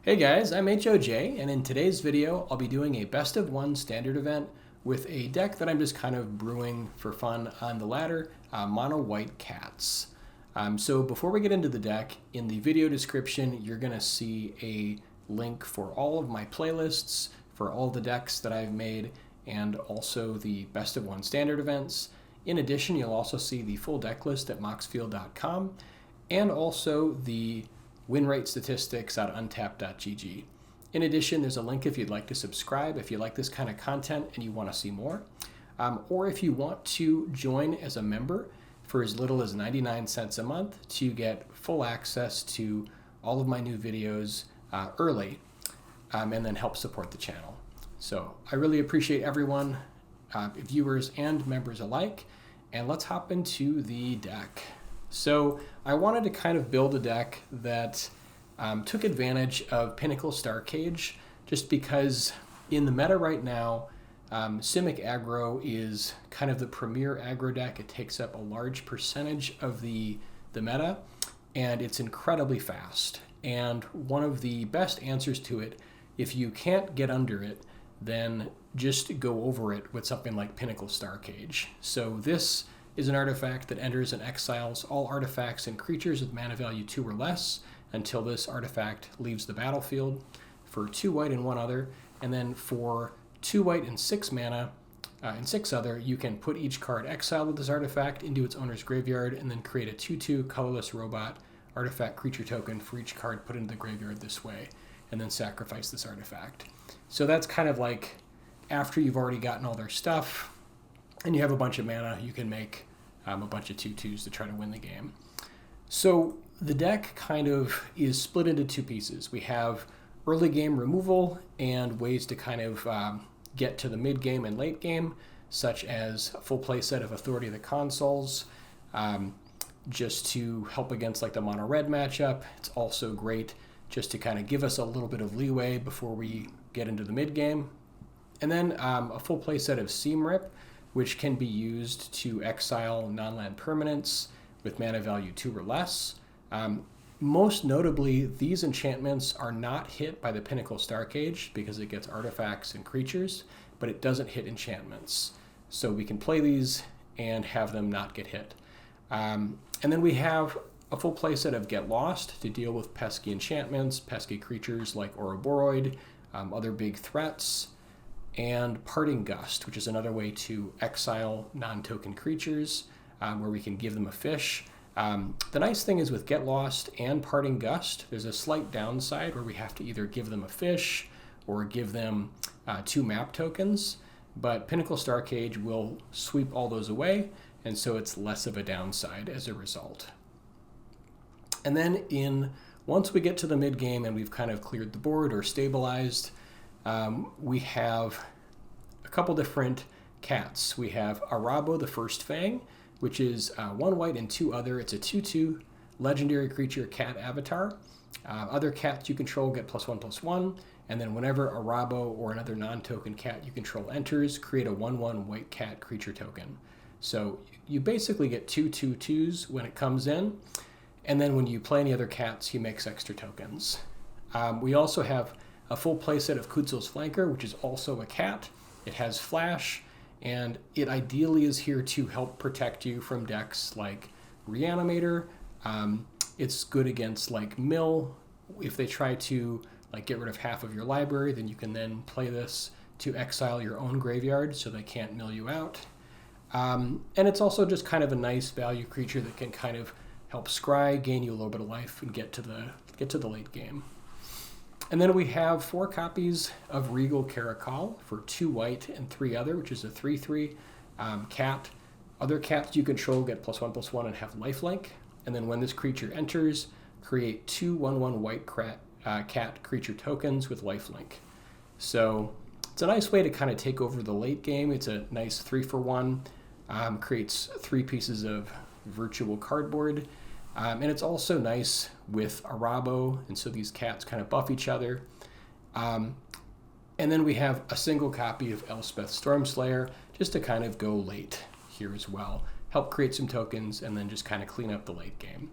Hey guys, I'm HOJ, and in today's video, I'll be doing a best of one standard event with a deck that I'm just kind of brewing for fun on the ladder, Mono White Cats. So before we get into the deck, in the video description, you're gonna see a link for all of my playlists, for all the decks that I've made, and also the best of one standard events. In addition, you'll also see the full deck list at moxfield.com, and also the win rate statistics at untapped.gg. In addition, there's a link if you'd like to subscribe if you like this kind of content and you want to see more. Or if you want to join as a member for as little as 99 cents a month to get full access to all of my new videos early and then help support the channel. So I really appreciate everyone, viewers and members alike, and let's hop into the deck. So I wanted to kind of build a deck that took advantage of Pinnacle Starcage, just because in the meta right now, Simic Aggro is kind of the premier aggro deck. It takes up a large percentage of the meta, and it's incredibly fast. And one of the best answers to it, if you can't get under it, then just go over it with something like Pinnacle Starcage. So this is an artifact that enters and exiles all artifacts and creatures with mana value 2 or less until this artifact leaves the battlefield for 2 white and 1 other. And then for 2 white and 6 mana and 6 other, you can put each card exiled with this artifact into its owner's graveyard and then create a 2/2 colorless robot artifact creature token for each card put into the graveyard this way, and then sacrifice this artifact. So that's kind of like after you've already gotten all their stuff and you have a bunch of mana, you can make a bunch of 2/2s to try to win the game. So the deck kind of is split into 2 pieces. We have early game removal and ways to kind of get to the mid game and late game, such as a full play set of Authority of the Consuls, just to help against like the mono red matchup. It's also great just to kind of give us a little bit of leeway before we get into the mid game. And then a full play set of Seam Rip, which can be used to exile non-land permanents with mana value 2 or less. Most notably, these enchantments are not hit by the Pinnacle Starcage because it gets artifacts and creatures, but it doesn't hit enchantments. So we can play these and have them not get hit. And then we have a full playset of Get Lost to deal with pesky enchantments, pesky creatures like Ouroboros, other big threats, and Parting Gust, which is another way to exile non-token creatures where we can give them a fish. The nice thing is with Get Lost and Parting Gust, there's a slight downside where we have to either give them a fish or give them 2 map tokens, but Pinnacle Starcage will sweep all those away, and so it's less of a downside as a result. And then once we get to the mid game and we've kind of cleared the board or stabilized, we have a couple different cats. We have Arahbo, the first Fang, which is 1 white and 2 other. It's a 2/2 legendary creature cat avatar. Other cats you control get +1/+1, and then whenever Arahbo or another non-token cat you control enters, create a 1/1 white cat creature token. So you basically get 2 2/2s when it comes in, and then when you play any other cats, he makes extra tokens. We also have a full playset of Kutzil's Flanker, which is also a cat. It has flash, and it ideally is here to help protect you from decks like Reanimator. It's good against like Mill. If they try to like get rid of half of your library, then you can then play this to exile your own graveyard so they can't mill you out. And it's also just kind of a nice value creature that can kind of help scry, gain you a little bit of life, and get to the late game. And then we have 4 copies of Regal Caracal for 2 white and 3 other, which is a 3/3 cat. Other cats you control get +1/+1 and have lifelink. And then when this creature enters, create 2 1/1 white cat creature tokens with lifelink. So it's a nice way to kind of take over the late game. It's a nice 3-for-1, creates 3 pieces of virtual cardboard. And it's also nice with Arahbo, and so these cats kind of buff each other. And then we have a single copy of Elspeth Stormslayer just to kind of go late here as well. Help create some tokens and then just kind of clean up the late game.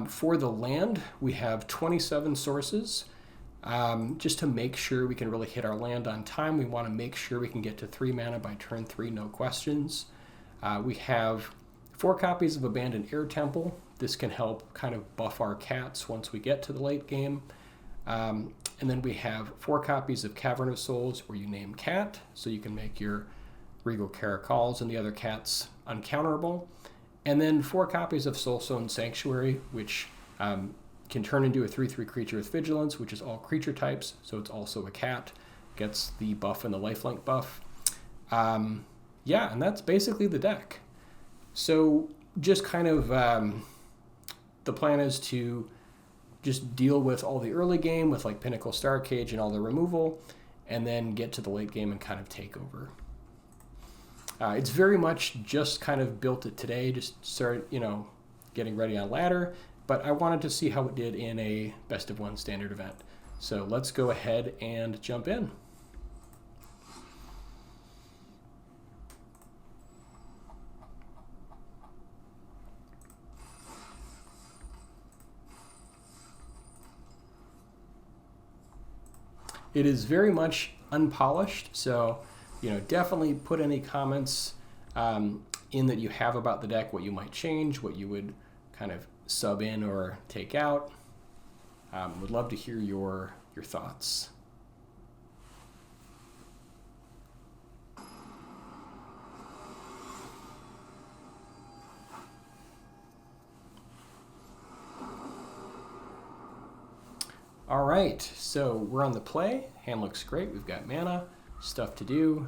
For the land, we have 27 sources. Just to make sure we can really hit our land on time, we want to make sure we can get to 3 mana by turn 3, no questions. We have 4 copies of Abandoned Air Temple. This can help kind of buff our cats once we get to the late game. And then we have 4 copies of Cavern of Souls, where you name cat, so you can make your Regal Caracals and the other cats uncounterable. And then 4 copies of Soulstone Sanctuary, which can turn into a 3/3 creature with Vigilance, which is all creature types, so it's also a cat. Gets the buff and the lifelink buff. Yeah, and that's basically the deck. So just kind of the plan is to just deal with all the early game with like Pinnacle Starcage and all the removal, and then get to the late game and kind of take over. It's very much just kind of built it today, just started, getting ready on ladder, but I wanted to see how it did in a best of 1 standard event. So let's go ahead and jump in. It is very much unpolished, so definitely put any comments in that you have about the deck, what you might change, what you would kind of sub in or take out. Would love to hear your thoughts. All right, so we're on the play. Hand looks great. We've got mana, stuff to do.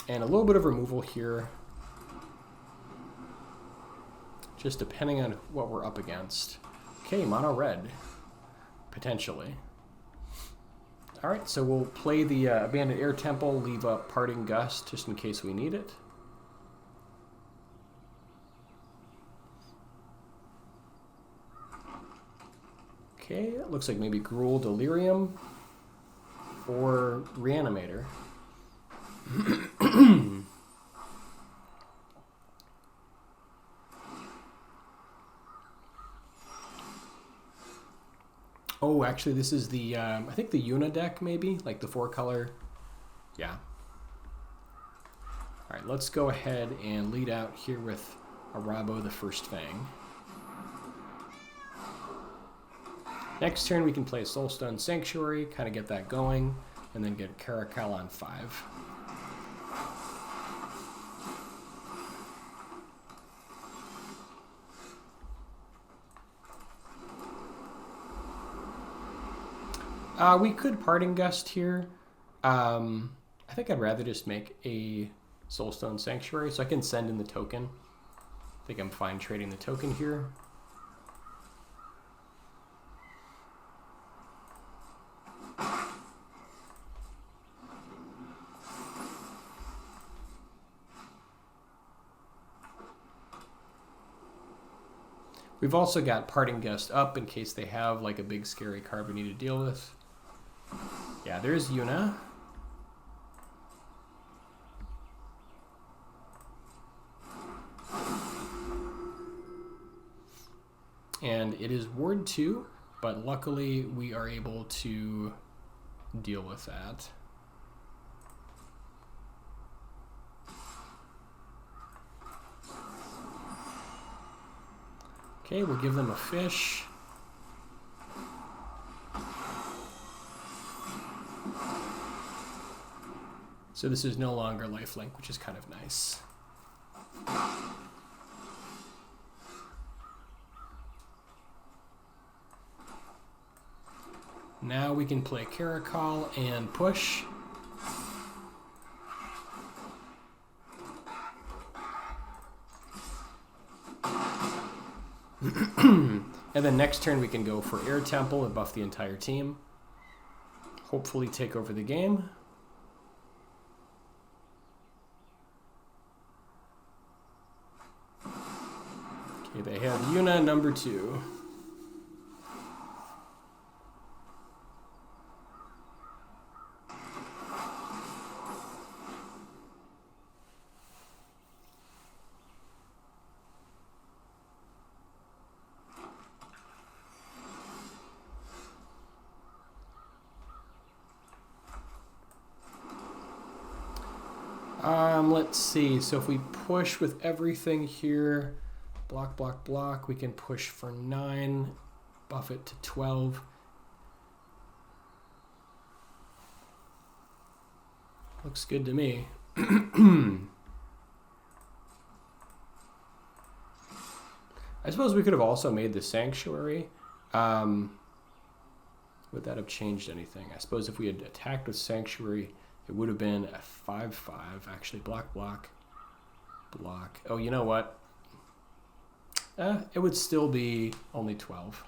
And a little bit of removal here, just depending on what we're up against. Okay, mono red, potentially. All right, so we'll play the Abandoned Air Temple, leave up Parting Gust just in case we need it. Okay, it looks like maybe Gruul Delirium or Reanimator. Oh, actually, this is the, I think the Yuna deck, maybe? Like the 4-color. Yeah. All right, let's go ahead and lead out here with Arahbo, the first Fang. Next turn, we can play Soulstone Sanctuary, kind of get that going, and then get Caracal on 5. We could Parting Gust here. I think I'd rather just make a Soulstone Sanctuary, so I can send in the token. I think I'm fine trading the token here. We've also got Parting Gust up in case they have like a big scary card we need to deal with. Yeah, there's Yuna. And it is Ward 2, but luckily we are able to deal with that. Okay, we'll give them a fish. So this is no longer lifelink, which is kind of nice. Now we can play Caracal and push. And then next turn we can go for Air Temple and buff the entire team. Hopefully take over the game. Okay, they have Yuna number 2. Let's see. So if we push with everything here, block, block, block, we can push for 9, buff it to 12. Looks good to me. I suppose we could have also made the Sanctuary. Would that have changed anything? I suppose if we had attacked with Sanctuary, it would have been a 5-5. Actually, block, block, block. Oh, you know what? It would still be only 12.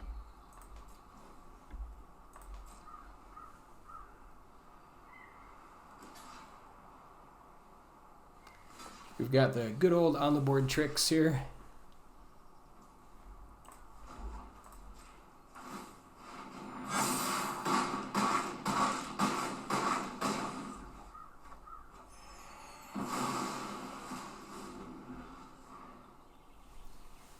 We've got the good old on-the-board tricks here.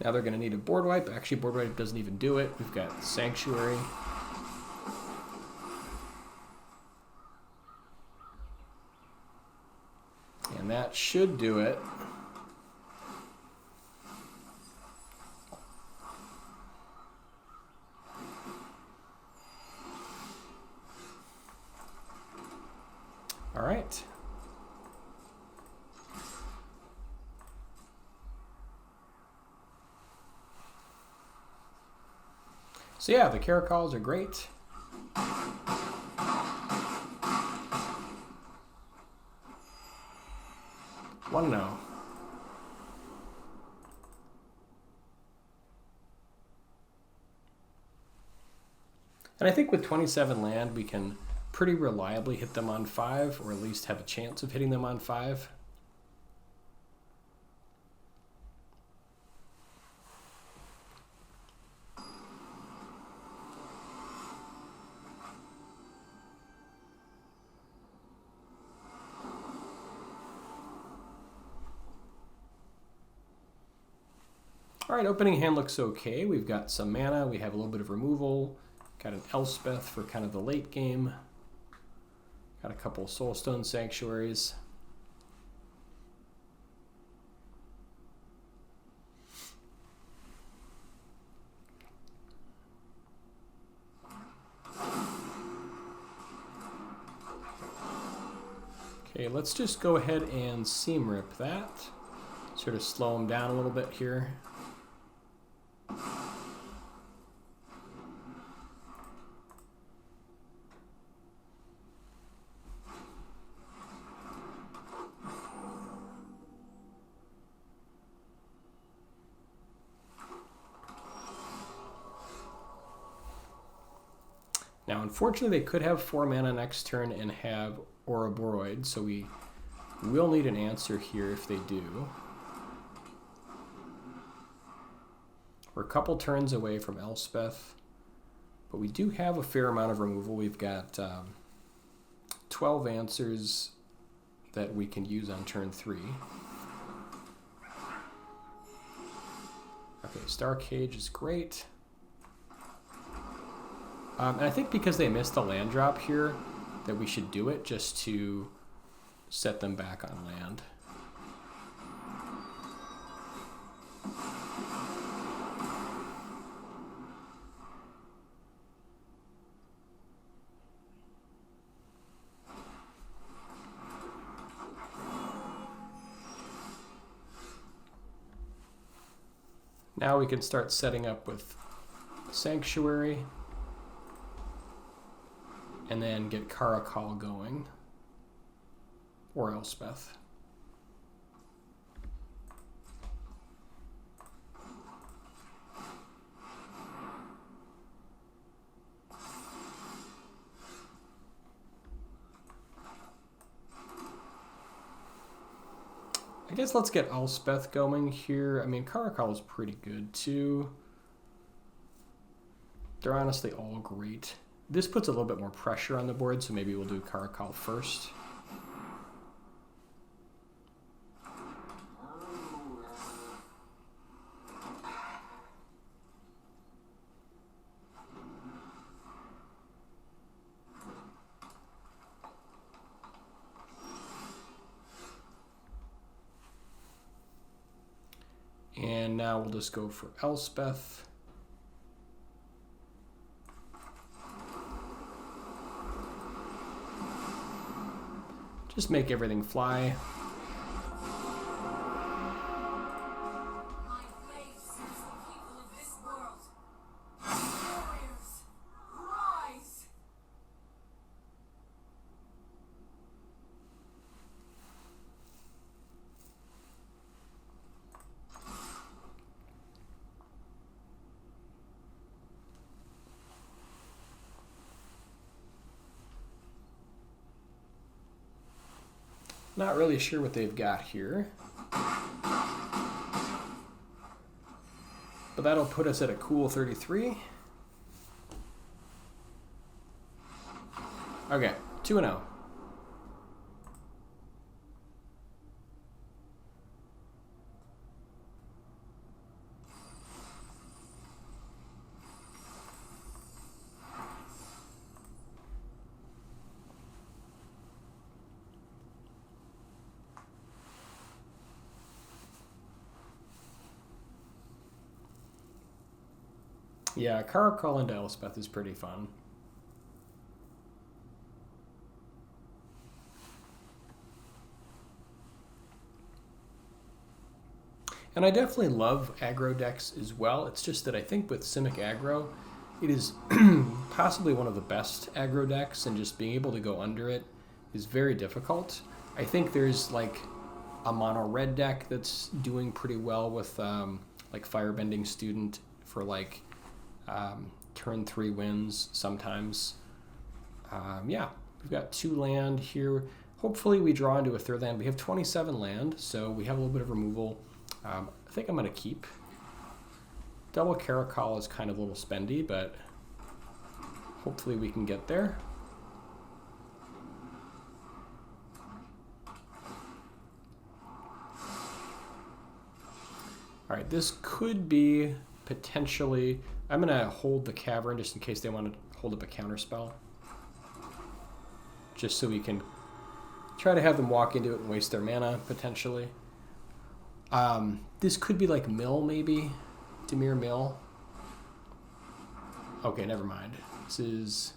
Now they're going to need a board wipe. Actually, board wipe doesn't even do it. We've got Sanctuary. And that should do it. All right. So yeah, the Caracals are great. Want to know. And I think with 27 land, we can pretty reliably hit them on 5, or at least have a chance of hitting them on 5. All right, opening hand looks okay. We've got some mana. We have a little bit of removal. Got an Elspeth for kind of the late game. Got a couple Soulstone Sanctuaries. Okay, let's just go ahead and seam rip that. Sort of slow them down a little bit here. Now, unfortunately, they could have 4 mana next turn and have Ouroboros, so we will need an answer here if they do. We're a couple turns away from Elspeth, but we do have a fair amount of removal. We've got 12 answers that we can use on turn 3. Okay, Starcage is great. And I think because they missed the land drop here, that we should do it just to set them back on land. Now we can start setting up with Sanctuary. And then get Caracal going. Or Elspeth. I guess let's get Elspeth going here. I mean, Caracal is pretty good too. They're honestly all great. This puts a little bit more pressure on the board, so maybe we'll do Caracal first. now we'll just go for Elspeth. Just make everything fly. Not really sure what they've got here. But that'll put us at a cool 33. Okay, 2-0. Yeah, Caracal into Elspeth is pretty fun. And I definitely love aggro decks as well. It's just that I think with Simic aggro, it is possibly one of the best aggro decks, and just being able to go under it is very difficult. I think there's like a mono red deck that's doing pretty well with like Firebending Student for like turn 3 wins sometimes. Yeah, we've got 2 land here. Hopefully we draw into a 3rd land. We have 27 land, so we have a little bit of removal. I think I'm going to keep. Double Caracal is kind of a little spendy, but hopefully we can get there. All right, this could be potentially... I'm going to hold the Cavern just in case they want to hold up a counter spell. Just so we can try to have them walk into it and waste their mana, potentially. This could be like Mill, maybe. Dimir Mill. Okay, never mind. This is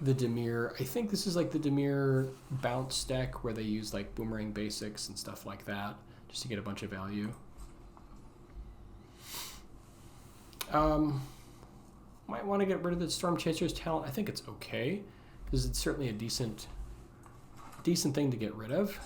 the Dimir. I think this is like the Dimir bounce deck where they use like Boomerang Basics and stuff like that just to get a bunch of value. Might want to get rid of the Storm Chaser's talent. I think it's okay because it's certainly a decent thing to get rid of.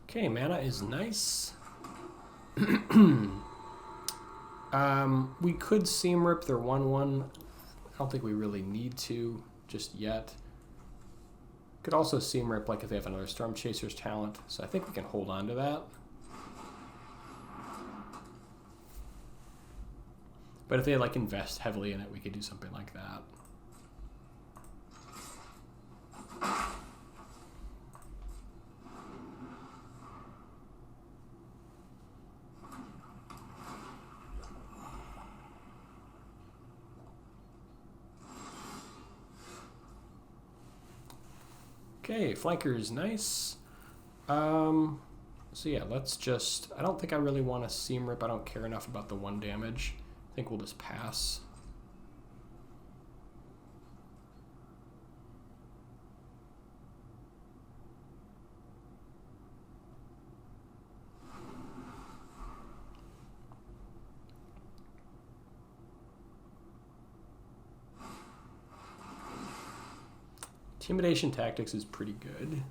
Okay, mana is nice. We could Seam Rip their 1/1. I don't think we really need to just yet. Could also Seam Rip like if they have another Storm Chaser's talent. So I think we can hold on to that. But if they like invest heavily in it, we could do something like that. Okay, flanker is nice. So yeah, let's just... I don't think I really want to Seam Rip. I don't care enough about the 1 damage. I think we'll just pass. Intimidation Tactics is pretty good.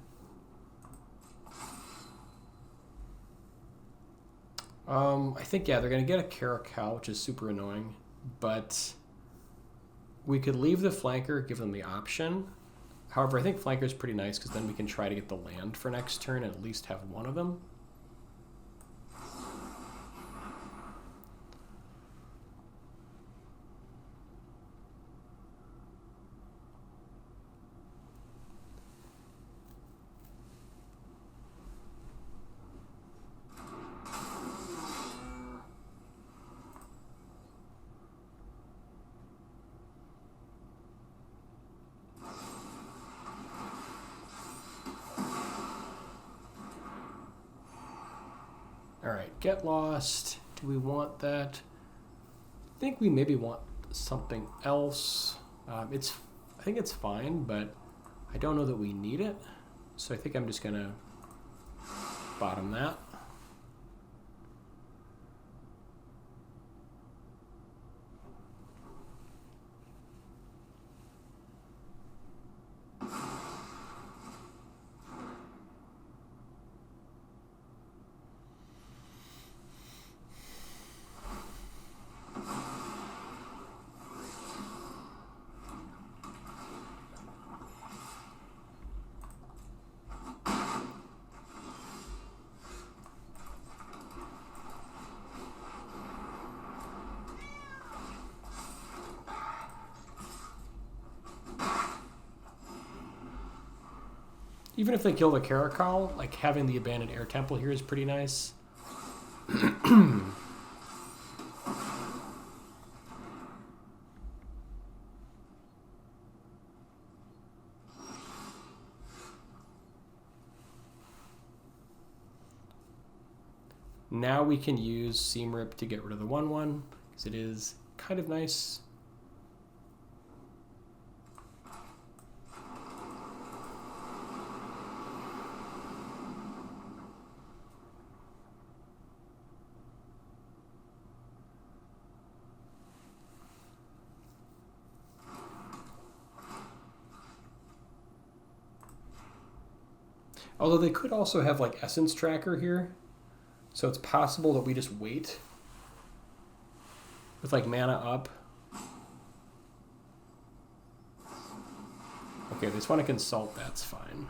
I think, yeah, they're going to get a Caracal, which is super annoying. But we could leave the flanker, give them the option. However, I think flanker is pretty nice because then we can try to get the land for next turn and at least have one of them. All right, get lost. Do we want that? I think we maybe want something else. I think it's fine, but I don't know that we need it. So I think I'm just gonna bottom that. Even if they kill the Caracal, like having the abandoned air temple here is pretty nice. Now we can use Seam Rip to get rid of the 1/1 because it is kind of nice. Although they could also have like Essence Tracker here. So it's possible that we just wait with like mana up. Okay, they just want to consult, that's fine.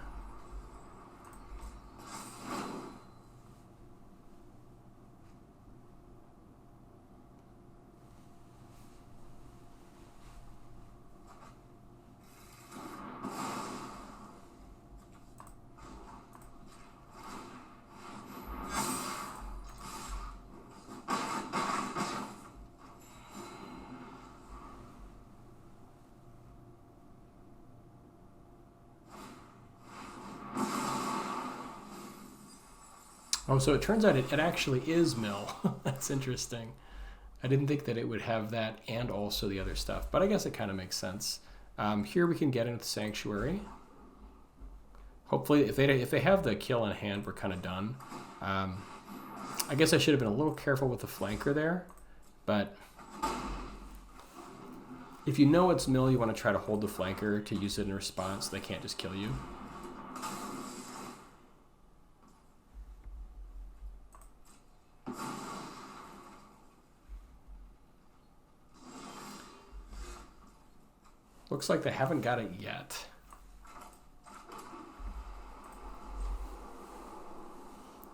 Oh, so it turns out it actually is mill. That's interesting. I didn't think that it would have that and also the other stuff, but I guess it kind of makes sense. Here we can get into the Sanctuary. Hopefully, if they have the kill in hand, we're kind of done. I guess I should have been a little careful with the flanker there, but if you know it's mill, you want to try to hold the flanker to use it in response. They can't just kill you. Looks like they haven't got it yet.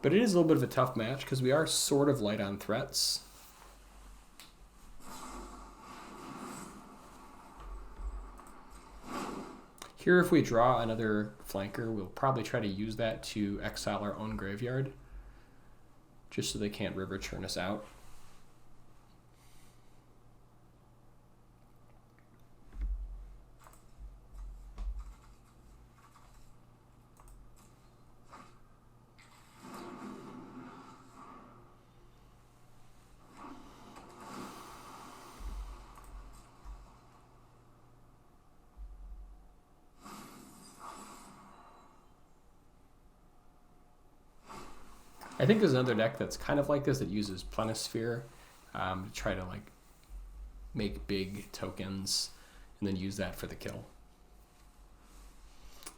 But it is a little bit of a tough match because we are sort of light on threats. Here, if we draw another flanker, we'll probably try to use that to exile our own graveyard, just so they can't river churn us out. I think there's another deck that's kind of like this that uses Plenisphere to try to like make big tokens and then use that for the kill.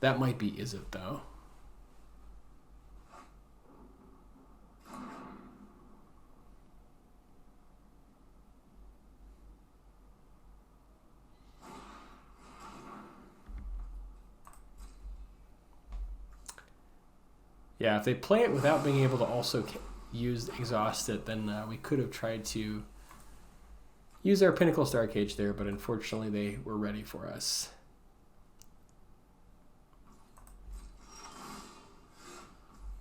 That might be Is It though. Yeah, if they play it without being able to also use exhaust it, then we could have tried to use our Pinnacle Starcage there, but unfortunately they were ready for us.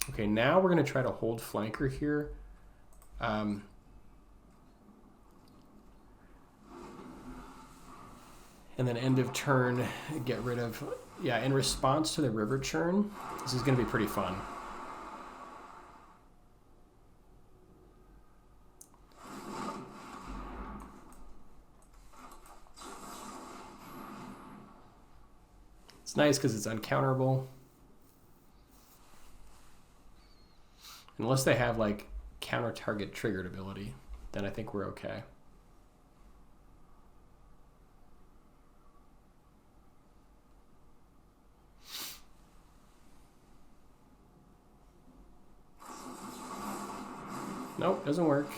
Okay, now we're going to try to hold flanker here. And then end of turn, get rid of... Yeah, in response to the river churn, this is going to be pretty fun. It's nice because it's uncounterable. Unless they have like counter target triggered ability, then I think we're okay. Nope, doesn't work.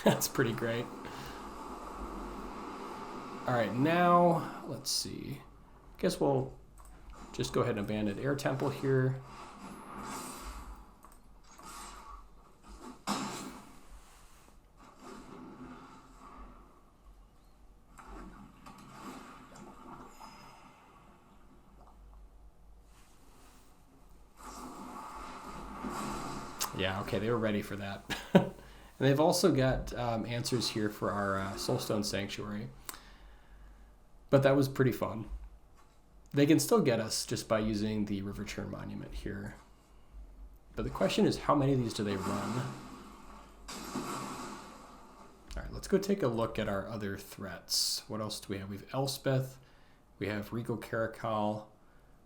That's pretty great. All right, now let's see. I guess we'll just go ahead and abandon Air Temple here. Yeah, okay, they were ready for that. And they've also got answers here for our Soulstone Sanctuary. But that was pretty fun. They can still get us just by using the River Churn Monument here. But the question is, how many of these do they run? All right, let's go take a look at our other threats. What else do we have? We have Elspeth. We have Regal Caracal.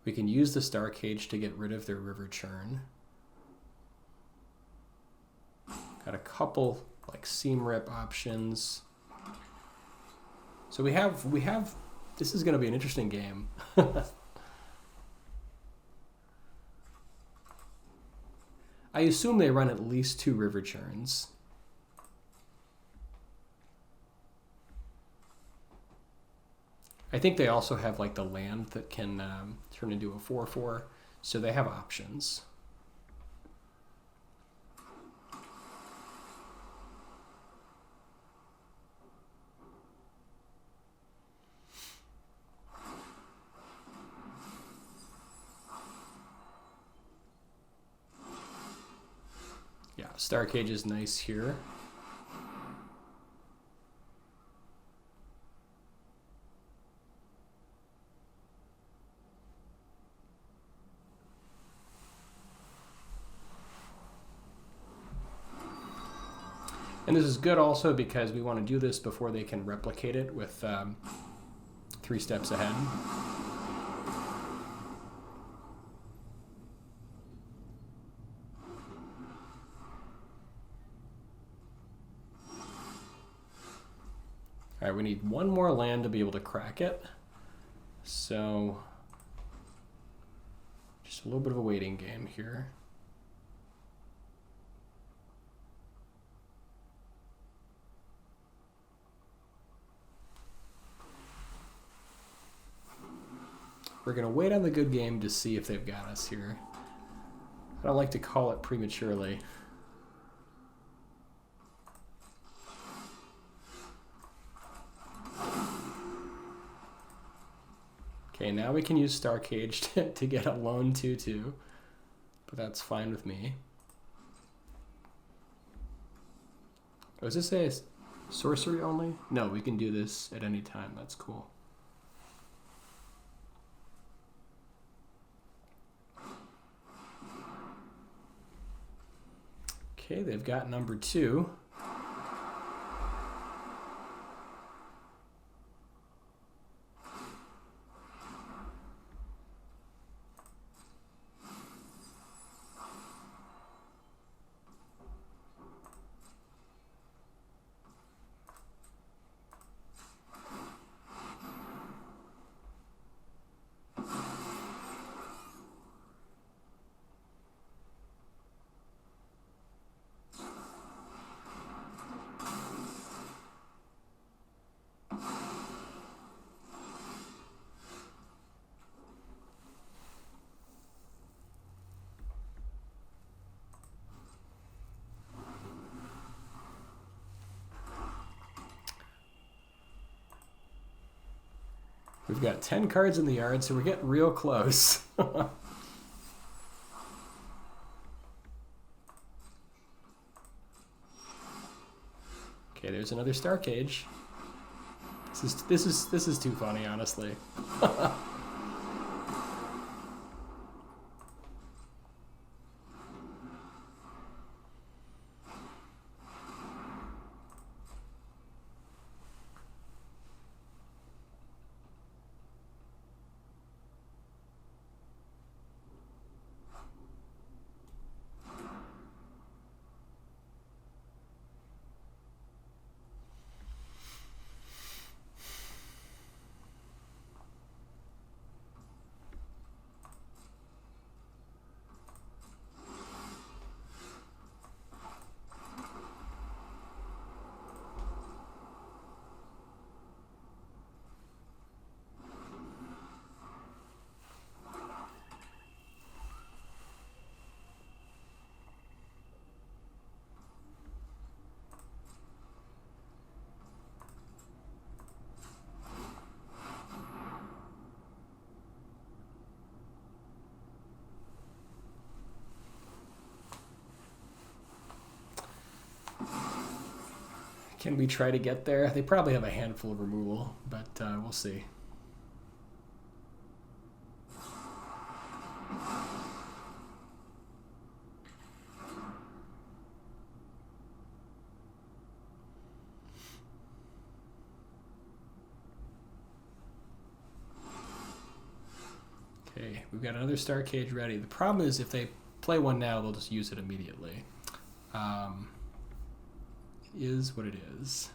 We can use the Starcage to get rid of their River Churn. Got a couple like seam rip options. So we have this is going to be an interesting game. I assume they run at least 2 River Churns. I think they also have like the land that can turn into a 4/4, so they have options. Yeah, Starcage is nice here. And this is good also because we want to do this before they can replicate it with 3 steps ahead. All right, we need 1 more land to be able to crack it. So just a little bit of a waiting game here. We're going to wait on the good game to see if they've got us here. I don't like to call it prematurely. Okay, now we can use Starcage to get a lone 2/2, but that's fine with me. Oh, is this a sorcery only? No, we can do this at any time. That's cool. Okay, they've got number 2. We've got 10 cards in the yard, so we're getting real close. Okay, there's another Starcage. This is too funny, honestly. Can we try to get there? They probably have a handful of removal, but we'll see. Okay, we've got another Starcage ready. The problem is if they play one now, they'll just use it immediately. Is what it is.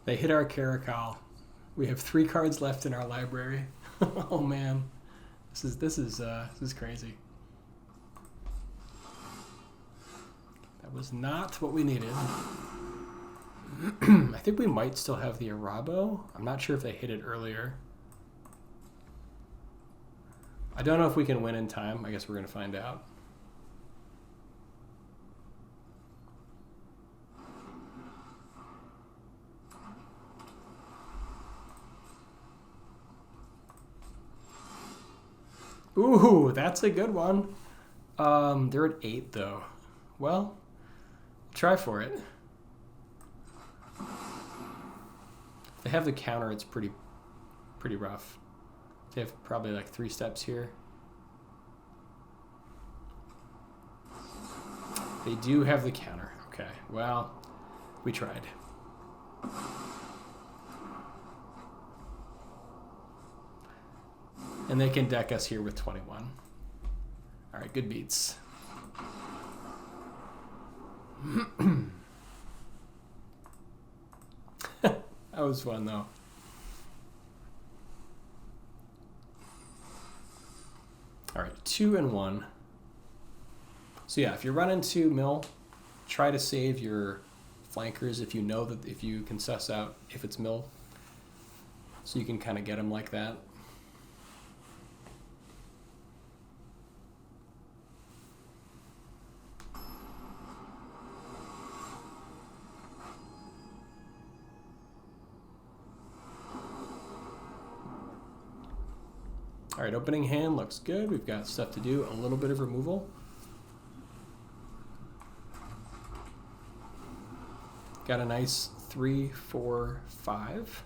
They hit our Caracal. We have 3 cards left in our library. Oh man, this is crazy. That was not what we needed. I think we might still have the Arahbo. I'm not sure if they hit it earlier. I don't know if we can win in time. I guess we're going to find out. Ooh, that's a good one. They're at 8 though. Well, try for it. If they have the counter, it's pretty rough. They have probably like 3 steps here. They do have the counter. Okay, well, we tried. And they can deck us here with 21. All right, good beats. That was fun though. All right, 2 and 1. So yeah, if you run into mill, try to save your flankers if you know that if you can suss out if it's mill, so you can kind of get them like that. All right, opening hand looks good. We've got stuff to do, a little bit of removal. Got a nice 3, 4, 5.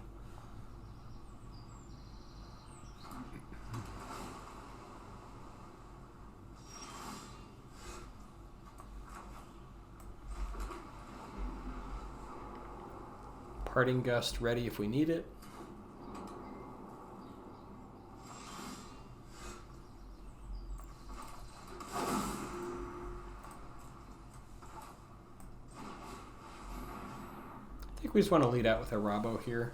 Parting Gust ready if we need it. I think we just want to lead out with Arahbo here.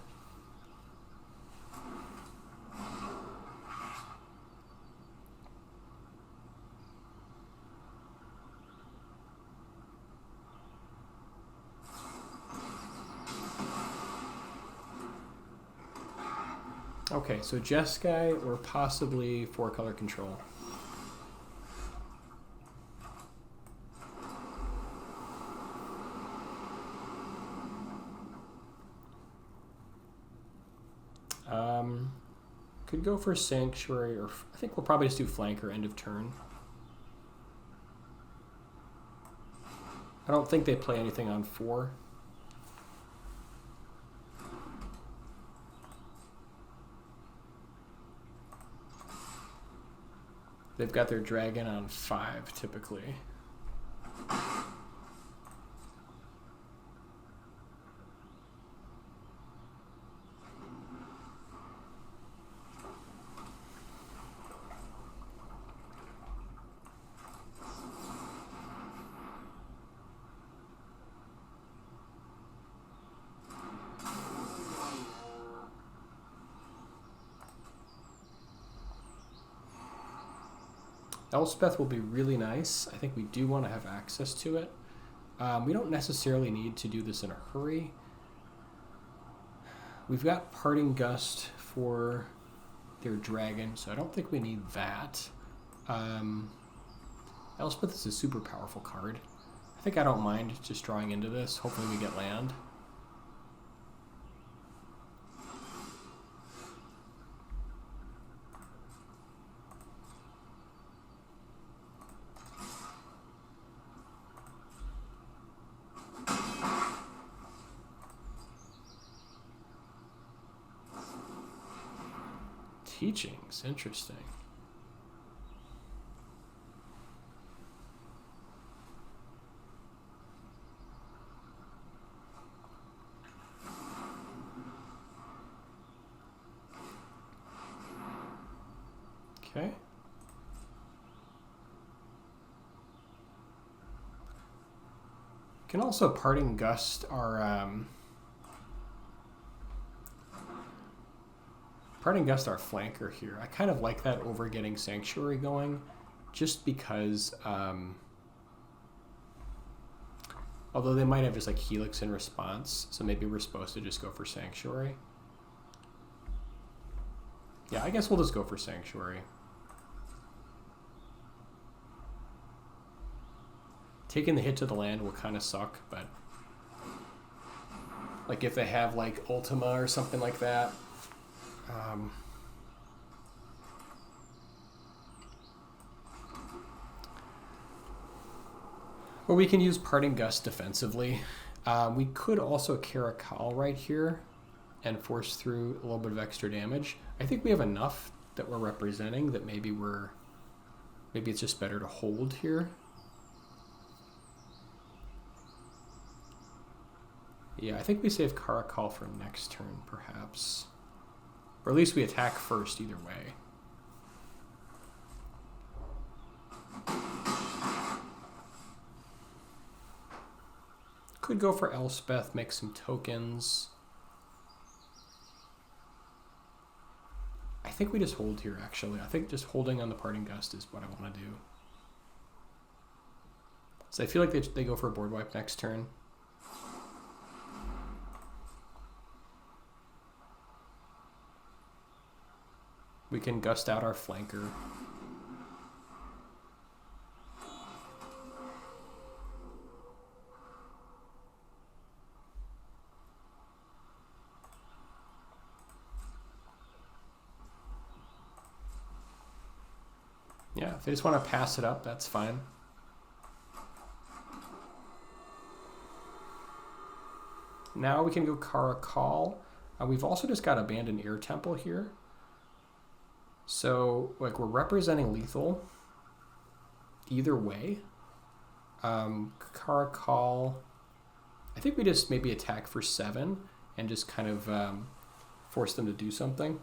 Okay, so Jeskai or possibly 4-color control. Could go for Sanctuary, or I think we'll probably just do Flanker end of turn. I don't think they play anything on 4. They've got their dragon on 5 typically. Elspeth will be really nice. I think we do want to have access to it. We don't necessarily need to do this in a hurry. We've got Parting Gust for their dragon, so I don't think we need that. Elspeth is a super powerful card. I think I don't mind just drawing into this. Hopefully we get land. Teachings, interesting. Okay. Can also Parting Gust our Parting Gust our flanker here. I kind of like that over getting Sanctuary going, just because, although they might have just like Helix in response, so maybe we're supposed to just go for Sanctuary. Yeah, I guess we'll just go for Sanctuary. Taking the hit to the land will kind of suck, but like if they have like Ultima or something like that, well, we can use Parting Gust defensively. We could also Caracal right here and force through a little bit of extra damage. I think we have enough that we're representing that maybe it's just better to hold here. Yeah, I think we save Caracal for next turn, perhaps. Or at least we attack first, either way. Could go for Elspeth, make some tokens. I think we just hold here, actually. I think just holding on the Parting Gust is what I want to do. So I feel like they go for a board wipe next turn. We can Gust out our flanker. Yeah, if they just want to pass it up, that's fine. Now we can go Caracal. We've also just got Abandoned Air Temple here. So, like, we're representing lethal either way. Caracal, I think we just maybe attack for 7 and just kind of force them to do something.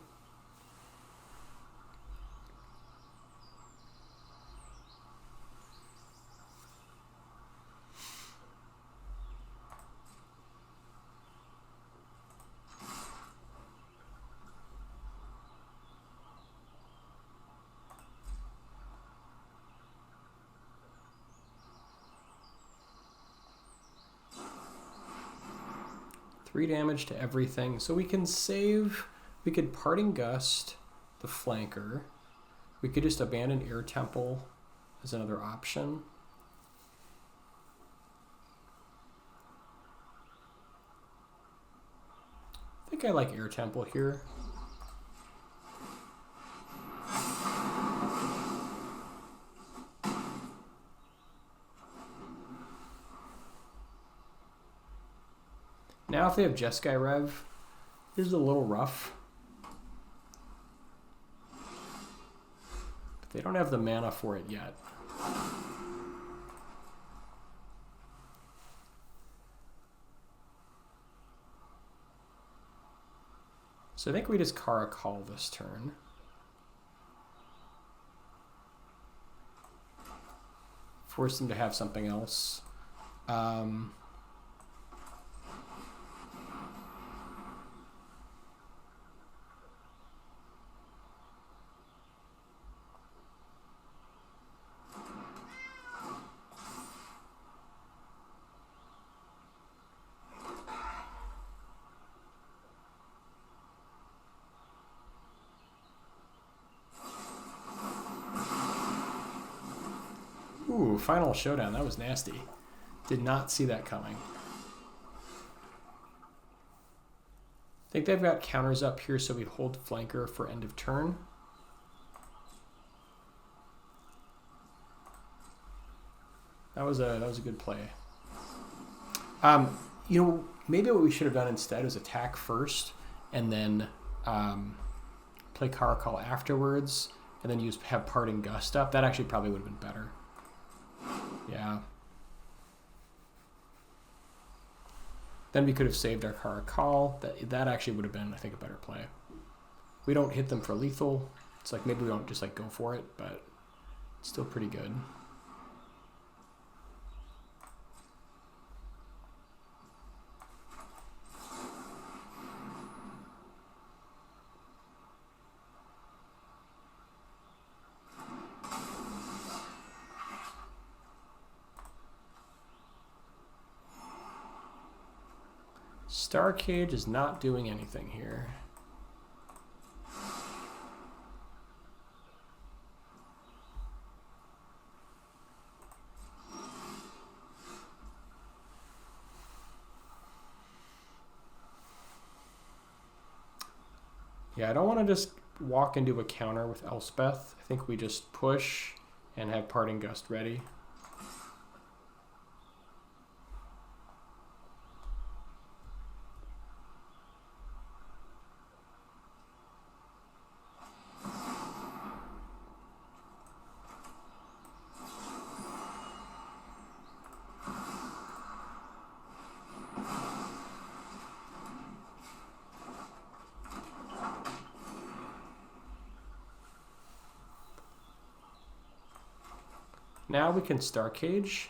Three damage to everything. So we can save We could Parting Gust the flanker. We could just abandon Air Temple as another option. I think I like Air Temple here. Now if they have Jeskai Rev, this is a little rough. But they don't have the mana for it yet. So I think we just Caracal this turn. Force them to have something else. Ooh, final showdown. That was nasty. Did not see that coming. I think they've got counters up here, so we hold flanker for end of turn. That was a good play. You know, maybe what we should have done instead was attack first and then play Caracal afterwards, and then have Parting Gust up. That actually probably would have been better. Yeah. Then we could have saved our Caracal. That actually would have been, I think, a better play. We don't hit them for lethal. It's like maybe we don't just like go for it, but it's still pretty good. Starcage is not doing anything here. Yeah, I don't want to just walk into a counter with Elspeth. I think we just push and have Parting Gust ready. Now we can Starcage.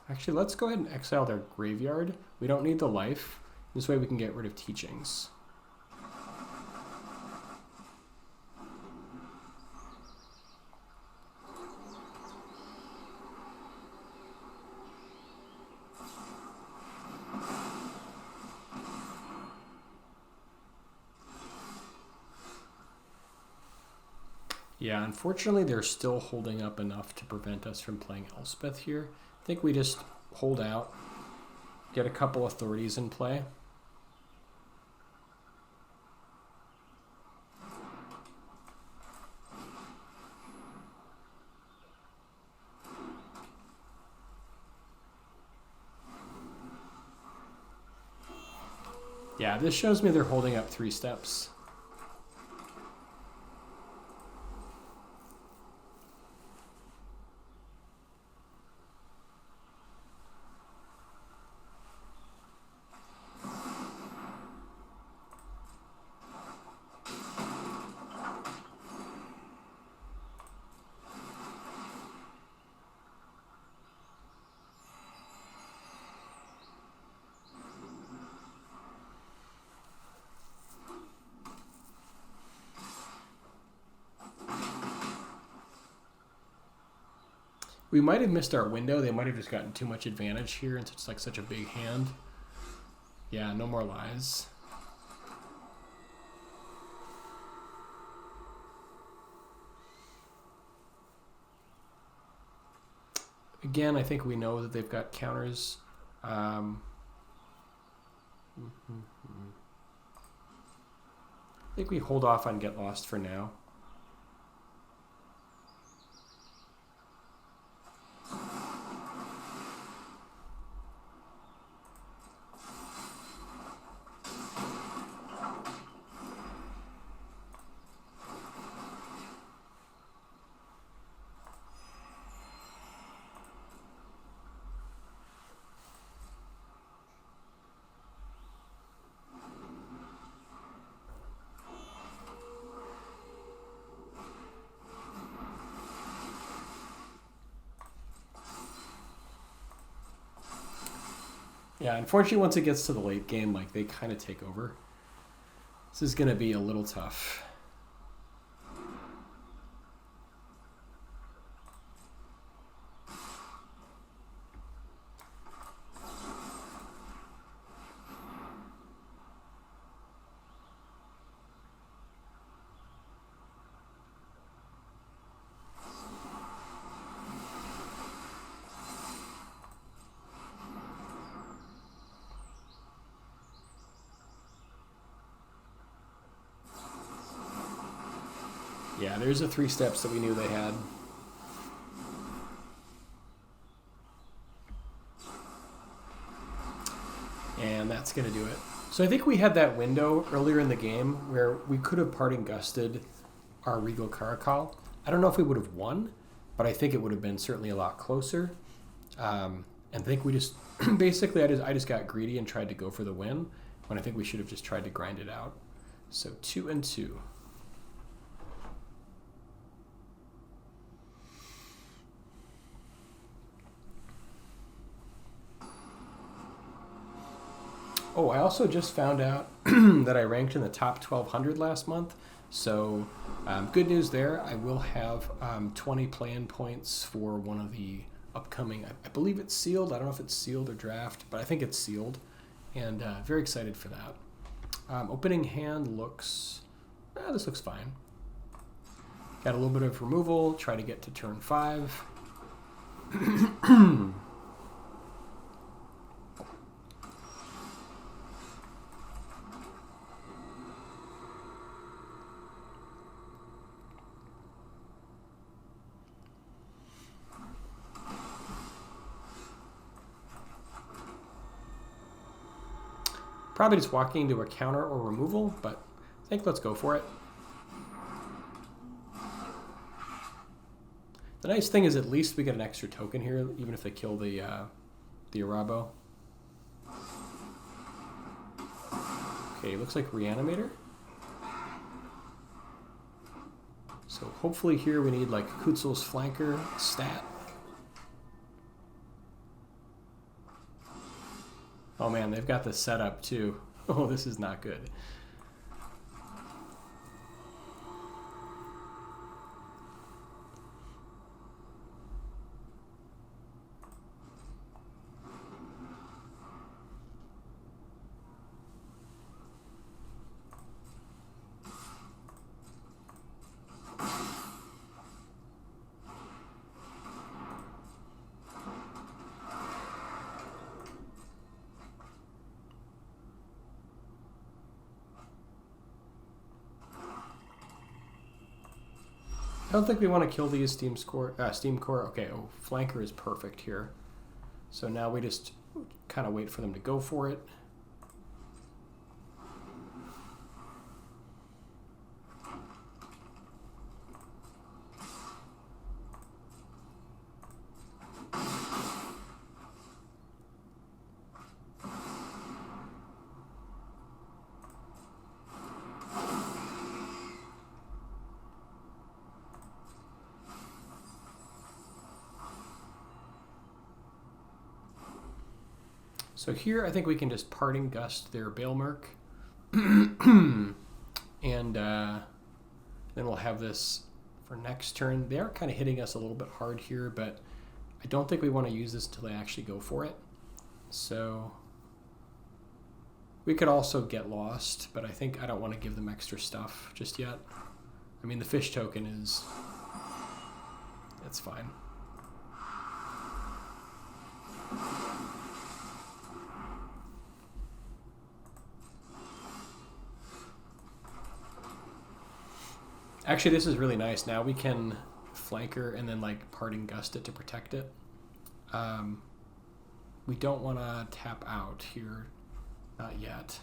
Actually, let's go ahead and exile their graveyard. We don't need the life. This way we can get rid of teachings. Yeah, unfortunately, they're still holding up enough to prevent us from playing Elspeth here. I think we just hold out, get a couple authorities in play. Yeah, this shows me they're holding up 3 steps. We might have missed our window. They might have just gotten too much advantage here, and it's like such a big hand. Yeah, no more lies. Again, I think we know that they've got counters. I think we hold off on Get Lost for now. Yeah, unfortunately, once it gets to the late game, like, they kind of take over. This is going to be a little tough. Yeah, there's the 3 steps that we knew they had. And that's going to do it. So I think we had that window earlier in the game where we could have Parting Gusted our Regal Caracal. I don't know if we would have won, but I think it would have been certainly a lot closer. And I think we just, basically I just got greedy and tried to go for the win, when I think we should have just tried to grind it out. So 2 and 2. Oh, I also just found out that I ranked in the top 1,200 last month. So good news there. I will have 20 play-in points for one of the upcoming, I believe it's sealed. I don't know if it's sealed or draft, but I think it's sealed. And very excited for that. Opening hand looks, this looks fine. Got a little bit of removal, try to get to turn 5. Probably just walking into a counter or removal, but I think let's go for it. The nice thing is at least we get an extra token here, even if they kill the Arahbo. Okay, looks like Reanimator. So hopefully here we need like Kutzil's flanker stat. Oh man, they've got the setup too. Oh, this is not good. I don't think we want to kill these steam core. Okay, oh, flanker is perfect here. So now we just kind of wait for them to go for it. So here I think we can just Parting Gust their Bailmerk. And then we'll have this for next turn. They are kind of hitting us a little bit hard here, but I don't think we want to use this until they actually go for it. So we could also get lost, but I don't want to give them extra stuff just yet. I mean, the fish token is... It's fine. Actually, this is really nice. Now we can flanker and then like Parting Gust it to protect it. We don't want to tap out here. Not yet.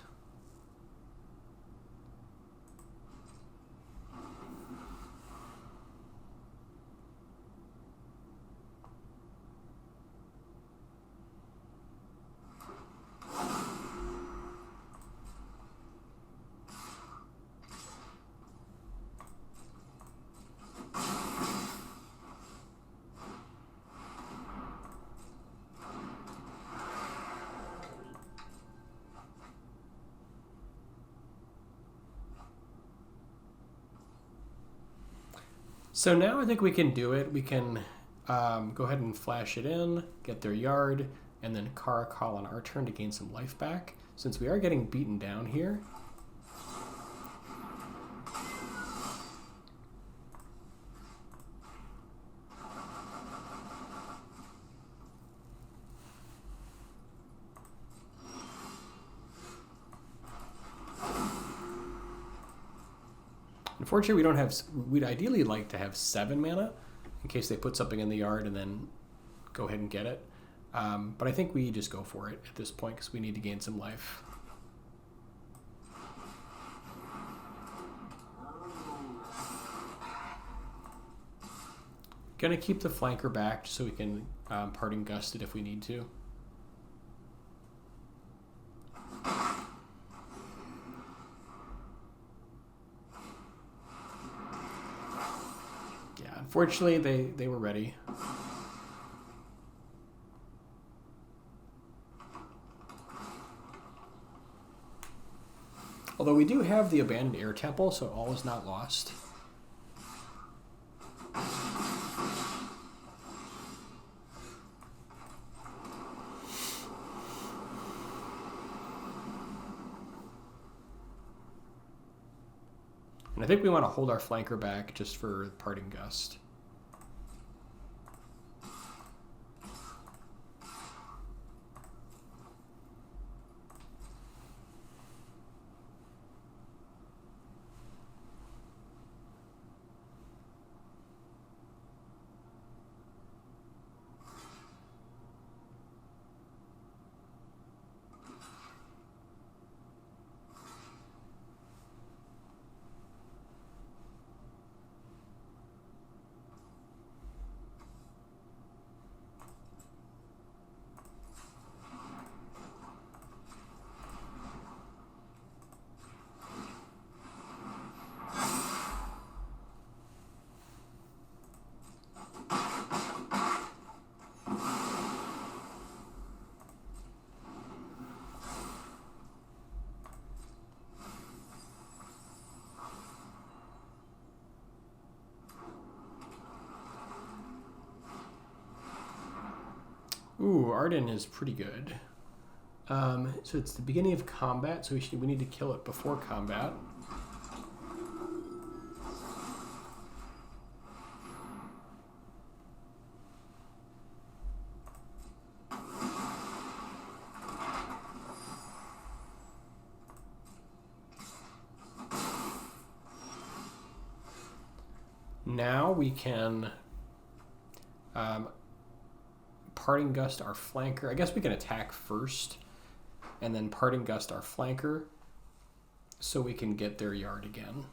So now I think we can do it. We can go ahead and flash it in, get their yard, and then Caracal on our turn to gain some life back. Since we are getting beaten down here, unfortunately, we don't have. We'd ideally like to have 7 mana in case they put something in the yard and then go ahead and get it. But I think we just go for it at this point because we need to gain some life. Gonna keep the flanker back so we can Parting Gust it if we need to. Fortunately, they were ready. Although we do have the Abandoned Air Temple, so all is not lost. And I think we want to hold our flanker back just for Parting Gust. Ooh, Arden is pretty good. So it's the beginning of combat, so we need to kill it before combat. Now we can Parting Gust our flanker. I guess we can attack first and then Parting Gust our flanker so we can get their yard again.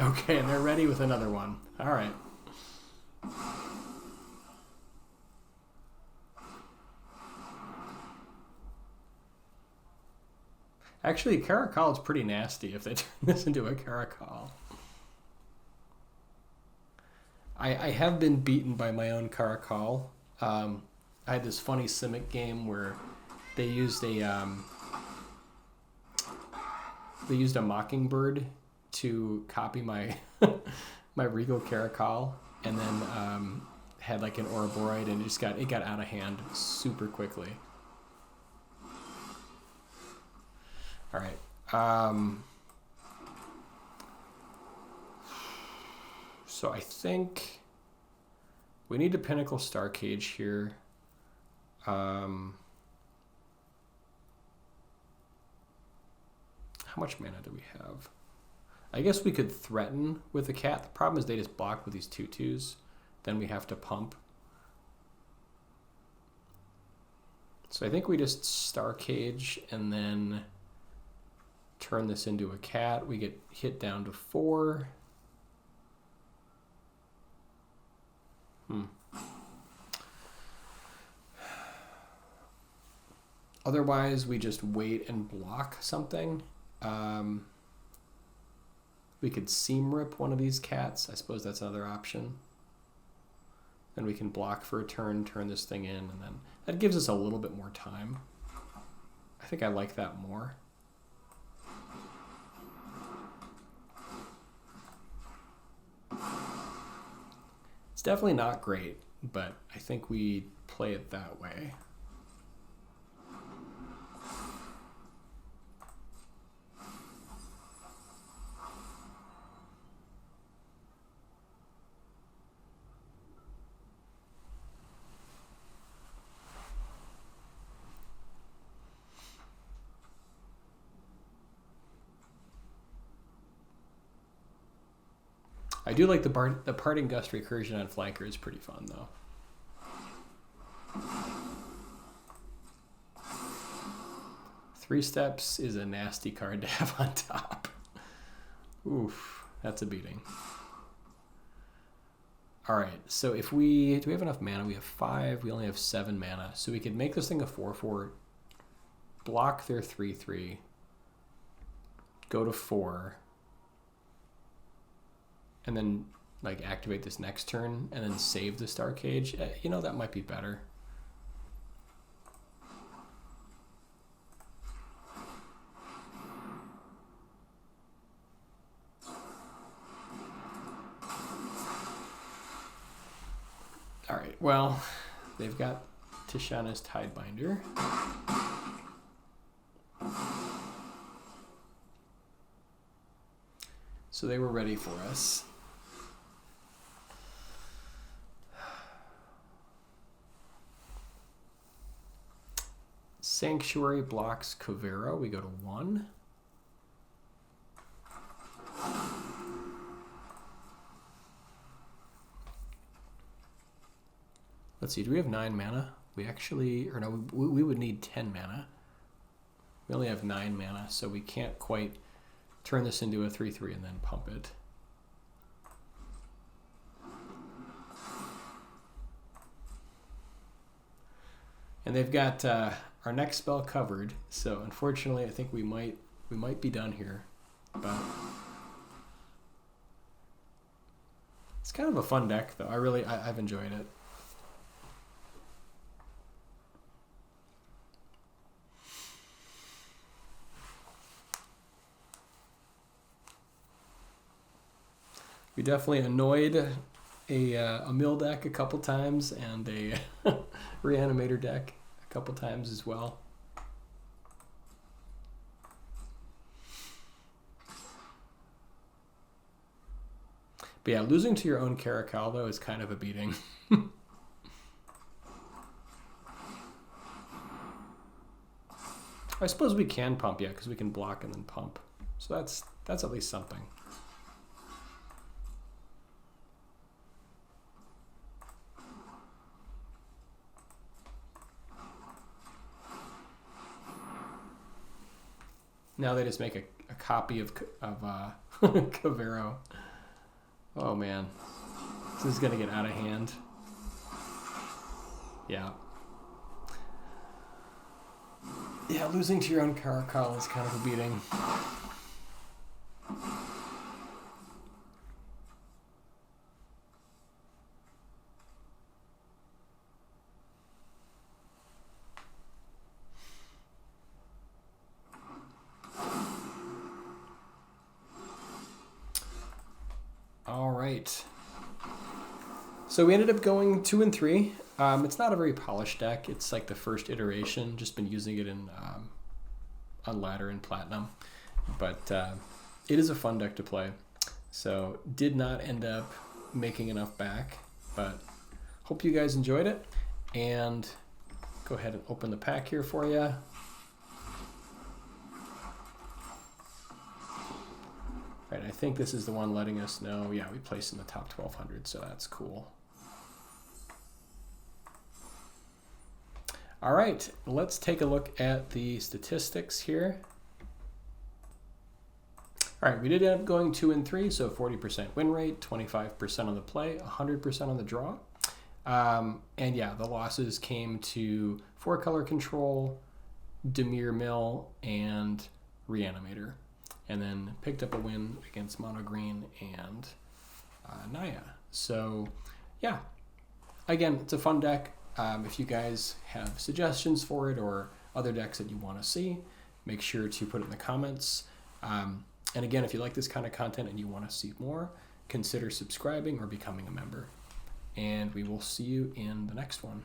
Okay, and they're ready with another one. All right. Actually, Caracal is pretty nasty if they turn this into a Caracal. I have been beaten by my own Caracal. I had this funny Simic game where they used a Mockingbird to copy my my Regal Caracal, and then had like an Ouroboros, and it got out of hand super quickly. All right. So I think we need a Pinnacle Starcage here. How much mana do we have? I guess we could threaten with the cat. The problem is they just block with these 2/2s. Then we have to pump. So I think we just Starcage and then turn this into a cat. We get hit down to 4. Otherwise, we just wait and block something. We could seam rip one of these cats. I suppose that's another option. Then we can block for a turn this thing in, and then that gives us a little bit more time. I think I like that more. It's definitely not great, but I think we play it that way. I do like the Parting Gust recursion on Flanker is pretty fun, though. 3 steps is a nasty card to have on top. Oof, that's a beating. All right, so do we have enough mana? We have 5, we only have 7 mana. So we could make this thing a 4/4, block their 3/3, go to 4, and then like activate this next turn and then save the Starcage. You know, that might be better. All right, well, they've got Tishana's Tidebinder. So they were ready for us. Sanctuary blocks Cavern. We go to 1. Let's see, do we have 9 mana? We actually, or no, we would need 10 mana. We only have 9 mana, so we can't quite turn this into a 3/3 and then pump it. And they've got our next spell covered, so unfortunately I think we might be done here. But it's kind of a fun deck, though. I've enjoyed it. We definitely annoyed a mill deck a couple times and a Reanimator deck a couple times as well. But yeah, losing to your own Caracal, though, is kind of a beating. I suppose we can pump, yeah, because we can block and then pump. So that's at least something. Now they just make a copy of Cavern. Oh man, this is gonna get out of hand. Yeah. Yeah, losing to your own Caracal is kind of a beating. All right. So we ended up going 2 and 3. It's not a very polished deck. It's like the first iteration. Just been using it in on ladder and platinum, but it is a fun deck to play. So did not end up making enough back, but hope you guys enjoyed it. And go ahead and open the pack here for you. Right, I think this is the one letting us know. Yeah, we placed in the top 1200, so that's cool. All right, let's take a look at the statistics here. All right, we did end up going 2 and 3, so 40% win rate, 25% on the play, 100% on the draw. And yeah, the losses came to 4-color control, Dimir Mill, and Reanimator. And then picked up a win against Mono Green and Naya. So yeah, again, it's a fun deck. If you guys have suggestions for it or other decks that you want to see, make sure to put it in the comments. And again, if you like this kind of content and you want to see more, consider subscribing or becoming a member. And we will see you in the next one.